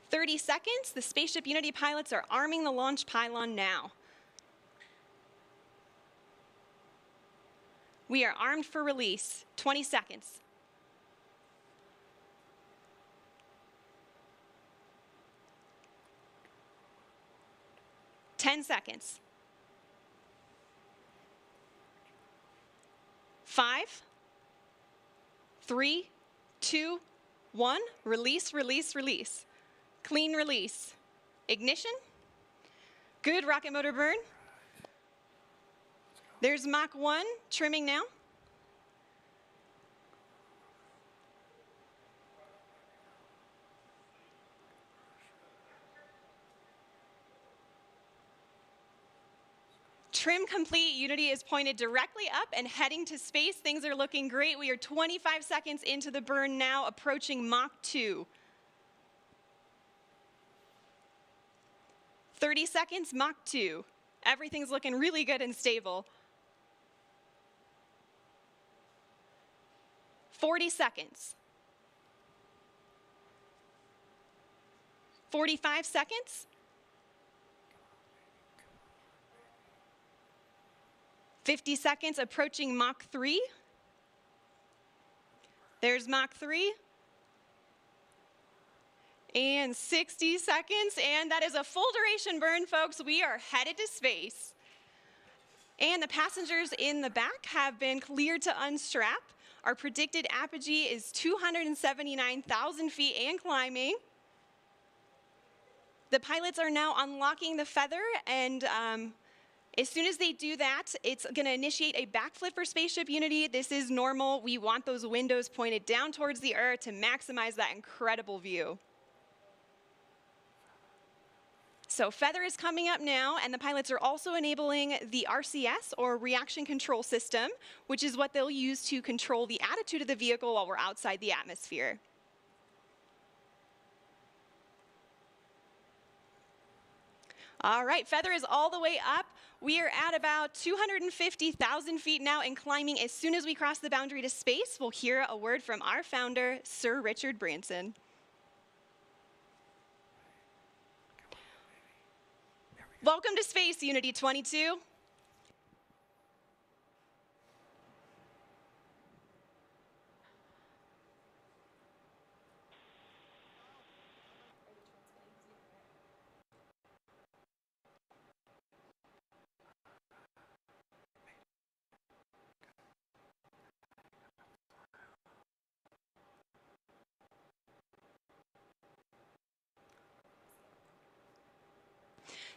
30 seconds. The Spaceship Unity pilots are arming the launch pylon now. We are armed for release. 20 seconds. 10 seconds. 5, 3, 2, 1. Release, release, release. Clean release. Ignition. Good rocket motor burn. There's Mach 1 trimming now. Trim complete. Unity is pointed directly up and heading to space. Things are looking great. We are 25 seconds into the burn now, approaching Mach 2. 30 seconds, Mach 2. Everything's looking really good and stable. 40 seconds. 45 seconds. 50 seconds, approaching Mach 3. There's Mach 3. And 60 seconds, and that is a full duration burn, folks. We are headed to space. And the passengers in the back have been cleared to unstrap. Our predicted apogee is 279,000 feet and climbing. The pilots are now unlocking the feather, and as soon as they do that, it's going to initiate a backflip for Spaceship Unity. This is normal. We want those windows pointed down towards the Earth to maximize that incredible view. So feather is coming up now, and the pilots are also enabling the RCS, or reaction control system, which is what they'll use to control the attitude of the vehicle while we're outside the atmosphere. All right, feather is all the way up. We are at about 250,000 feet now and climbing. As soon as we cross the boundary to space, we'll hear a word from our founder, Sir Richard Branson. Welcome to Space, Unity 22.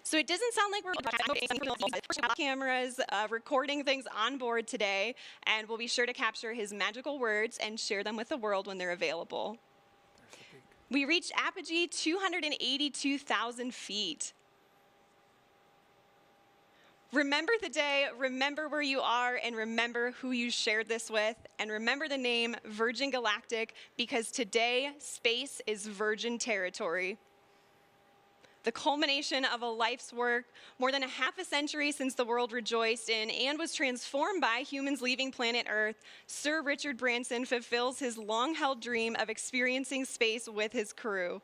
So it doesn't sound like we're cameras recording things on board today, and we'll be sure to capture his magical words and share them with the world when they're available. We reached apogee 282,000 feet. Remember the day, remember where you are, and remember who you shared this with, and remember the name Virgin Galactic, because today, space is virgin territory. The culmination of a life's work, more than a half a century since the world rejoiced in and was transformed by humans leaving planet Earth, Sir Richard Branson fulfills his long-held dream of experiencing space with his crew.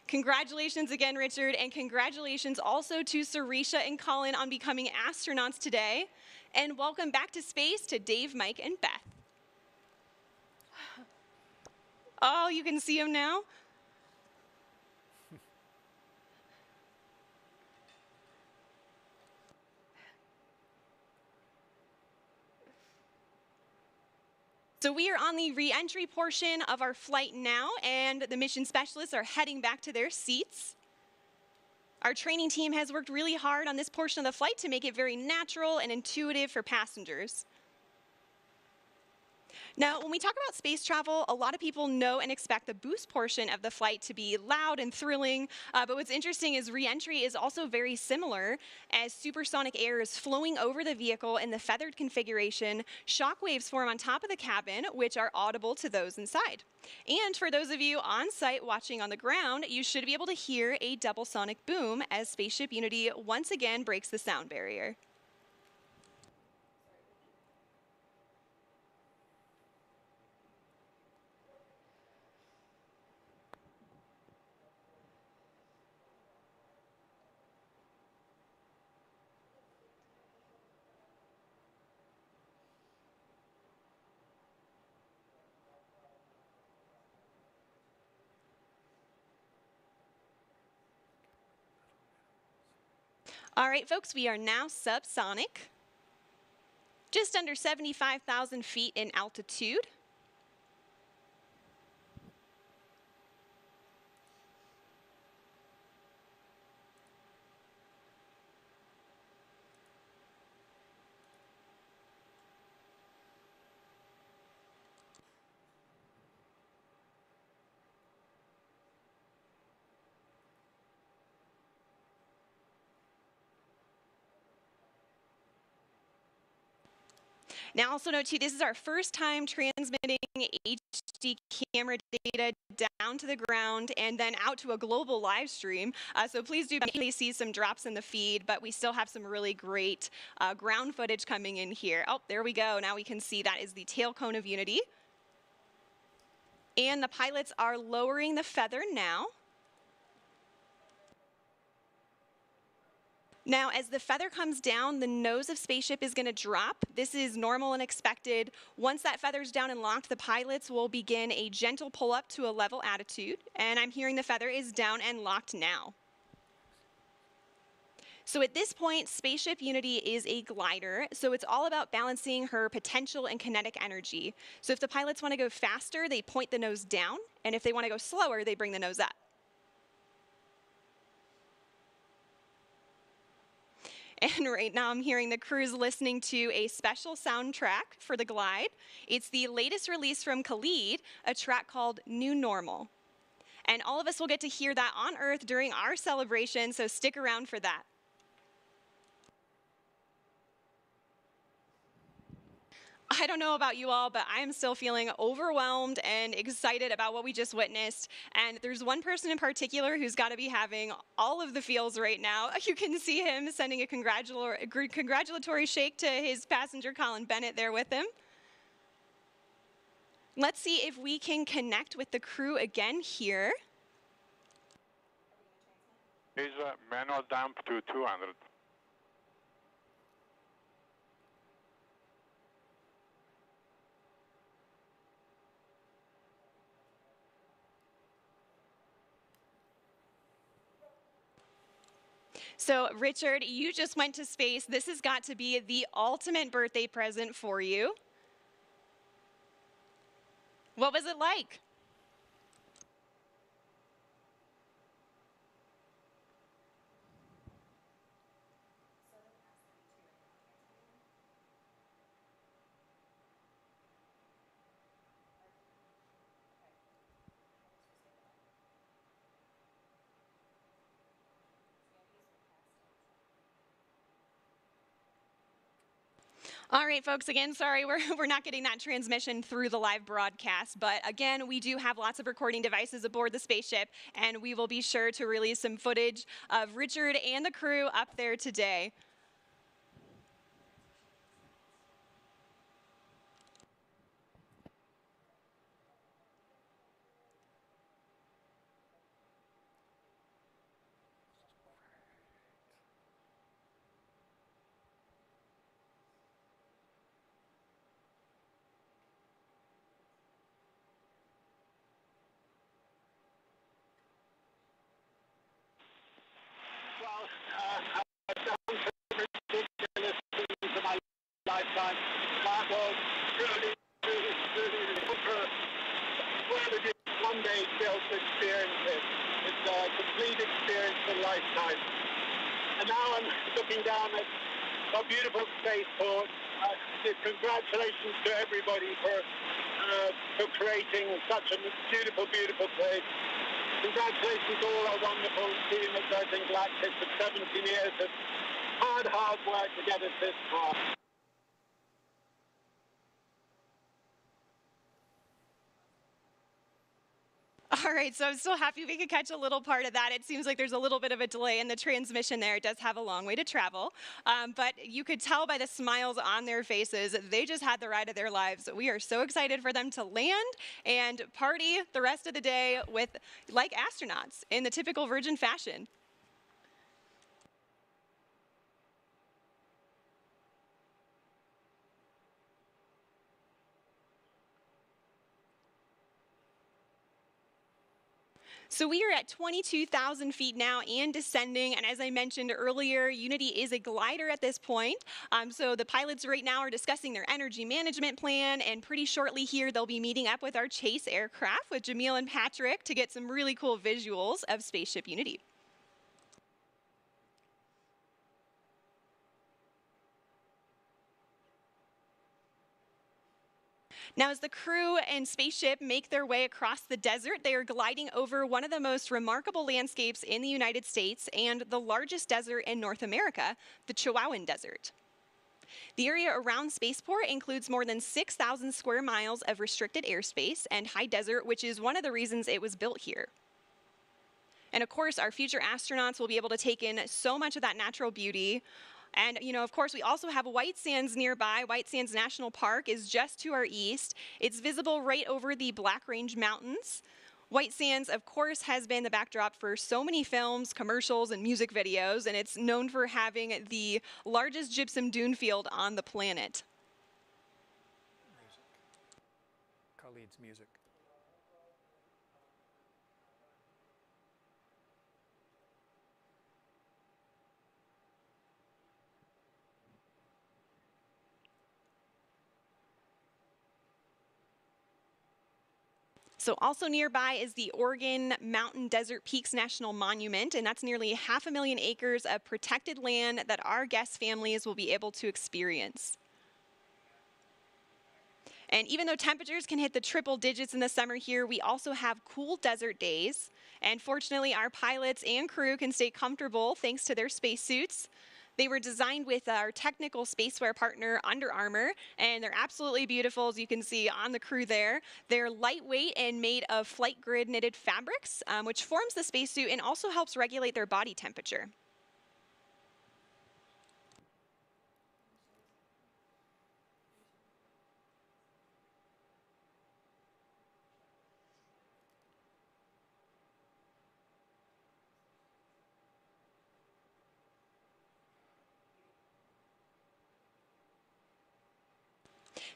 Congratulations again, Richard, and congratulations also to Sarisha and Colin on becoming astronauts today. And welcome back to space to Dave, Mike, and Beth. Oh, you can see them now? So we are on the re-entry portion of our flight now, and the mission specialists are heading back to their seats. Our training team has worked really hard on this portion of the flight to make it very natural and intuitive for passengers. Now, when we talk about space travel, a lot of people know and expect the boost portion of the flight to be loud and thrilling, but what's interesting is re-entry is also very similar, as supersonic air is flowing over the vehicle in the feathered configuration. Shock waves form on top of the cabin, which are audible to those inside. And for those of you on site watching on the ground, you should be able to hear a double sonic boom as Spaceship Unity once again breaks the sound barrier. All right, folks, we are now subsonic, just under 75,000 feet in altitude. Now also note too, this is our first time transmitting HD camera data down to the ground and then out to a global live stream. So please do see some drops in the feed, but we still have some really great ground footage coming in here. Oh, there we go. Now we can see that is the tail cone of Unity. And the pilots are lowering the feather now. Now, as the feather comes down, the nose of spaceship is going to drop. This is normal and expected. Once that feather's down and locked, the pilots will begin a gentle pull up to a level attitude. And I'm hearing the feather is down and locked now. So at this point, Spaceship Unity is a glider, so it's all about balancing her potential and kinetic energy. So if the pilots want to go faster, they point the nose down, and if they want to go slower, they bring the nose up. And right now I'm hearing the crew's listening to a special soundtrack for the glide. It's the latest release from Khalid, a track called New Normal. And all of us will get to hear that on Earth during our celebration, so stick around for that. I don't know about you all, but I am still feeling overwhelmed and excited about what we just witnessed. And there's one person in particular who's got to be having all of the feels right now. You can see him sending a congratulatory shake to his passenger, Colin Bennett, there with him. Let's see if we can connect with the crew again here. Is manual dump to 200. So, Richard, you just went to space. This has got to be the ultimate birthday present for you. What was it like? All right, folks, again, sorry, we're not getting that transmission through the live broadcast, but again, we do have lots of recording devices aboard the spaceship, and we will be sure to release some footage of Richard and the crew up there today. I've done some ridiculous things in my lifetime. That was really one of the one-day built experiences. It's a complete experience of a lifetime. And now I'm looking down at a beautiful spaceport. Congratulations to everybody for creating such a beautiful, beautiful place. Congratulations to all our wonderful team at Virgin Galactic for 17 years of hard work to get us this far. All right, so I'm still happy we could catch a little part of that. It seems like there's a little bit of a delay in the transmission there. It does have a long way to travel, but you could tell by the smiles on their faces, they just had the ride of their lives. We are so excited for them to land and party the rest of the day with, like astronauts, in the typical Virgin fashion. So we are at 22,000 feet now and descending. And as I mentioned earlier, Unity is a glider at this point. So the pilots right now are discussing their energy management plan. And pretty shortly here, they'll be meeting up with our chase aircraft with Jamil and Patrick to get some really cool visuals of Spaceship Unity. Now, as the crew and spaceship make their way across the desert, they are gliding over one of the most remarkable landscapes in the United States and the largest desert in North America, the Chihuahuan Desert. The area around Spaceport includes more than 6,000 square miles of restricted airspace and high desert, which is one of the reasons it was built here. And of course, our future astronauts will be able to take in so much of that natural beauty. And, of course, we also have White Sands nearby. White Sands National Park is just to our east. It's visible right over the Black Range Mountains. White Sands, of course, has been the backdrop for so many films, commercials, and music videos, and it's known for having the largest gypsum dune field on the planet. Khalid's music. So also nearby is the Oregon Mountain Desert Peaks National Monument, and that's nearly 500,000 acres of protected land that our guest families will be able to experience. And even though temperatures can hit the triple digits in the summer here, we also have cool desert days. And fortunately, our pilots and crew can stay comfortable thanks to their spacesuits. They were designed with our technical spaceware partner, Under Armour, and they're absolutely beautiful, as you can see on the crew there. They're lightweight and made of flight grid knitted fabrics, which forms the spacesuit and also helps regulate their body temperature.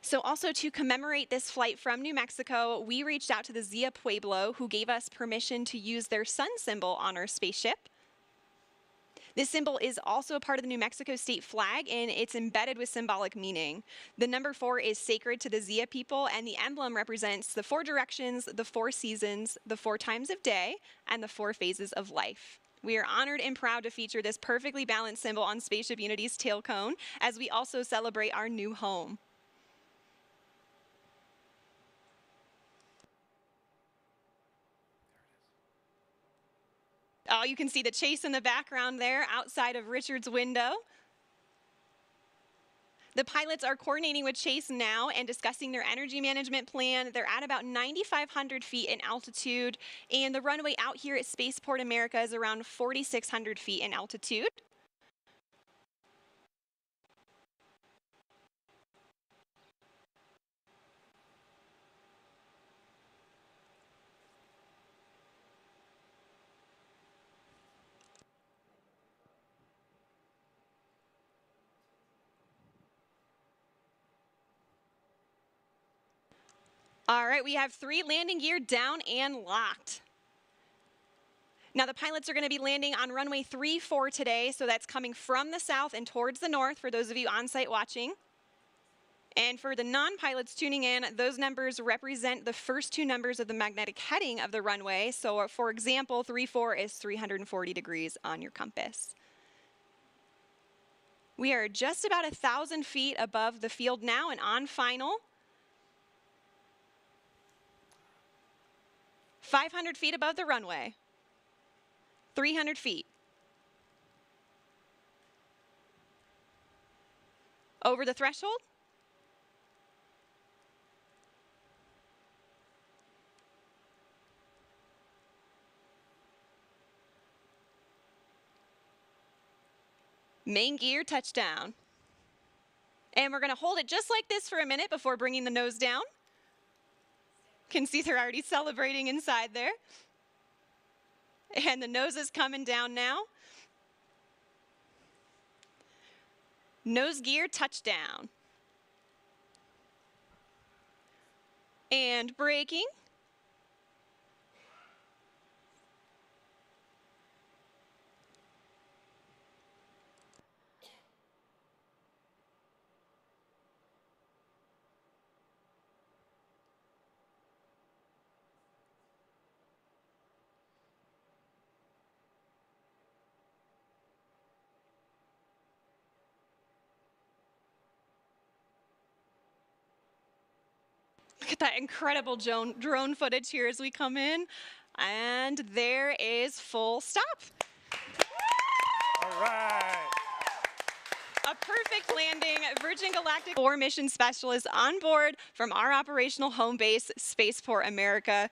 So also to commemorate this flight from New Mexico, we reached out to the Zia Pueblo, who gave us permission to use their sun symbol on our spaceship. This symbol is also a part of the New Mexico state flag, and it's embedded with symbolic meaning. The number 4 is sacred to the Zia people, and the emblem represents the 4 directions, the 4 seasons, the 4 times of day, and the 4 phases of life. We are honored and proud to feature this perfectly balanced symbol on Spaceship Unity's tail cone, as we also celebrate our new home. Oh, you can see the chase in the background there outside of Richard's window. The pilots are coordinating with Chase now and discussing their energy management plan. They're at about 9,500 feet in altitude, and the runway out here at Spaceport America is around 4,600 feet in altitude. All right, we have 3 landing gear down and locked. Now the pilots are going to be landing on runway 34 today, so that's coming from the south and towards the north for those of you on site watching. And for the non-pilots tuning in, those numbers represent the first 2 numbers of the magnetic heading of the runway. So for example, 34 is 340 degrees on your compass. We are just about 1,000 feet above the field now and on final. 500 feet above the runway. 300 feet. Over the threshold. Main gear touchdown. And we're going to hold it just like this for a minute before bringing the nose down. Can see they're already celebrating inside there. And the nose is coming down now. Nose gear touchdown. And braking. at that incredible drone footage here as we come in. And there is full stop. All right. A perfect landing. Virgin Galactic 4 mission specialists on board from our operational home base, Spaceport America.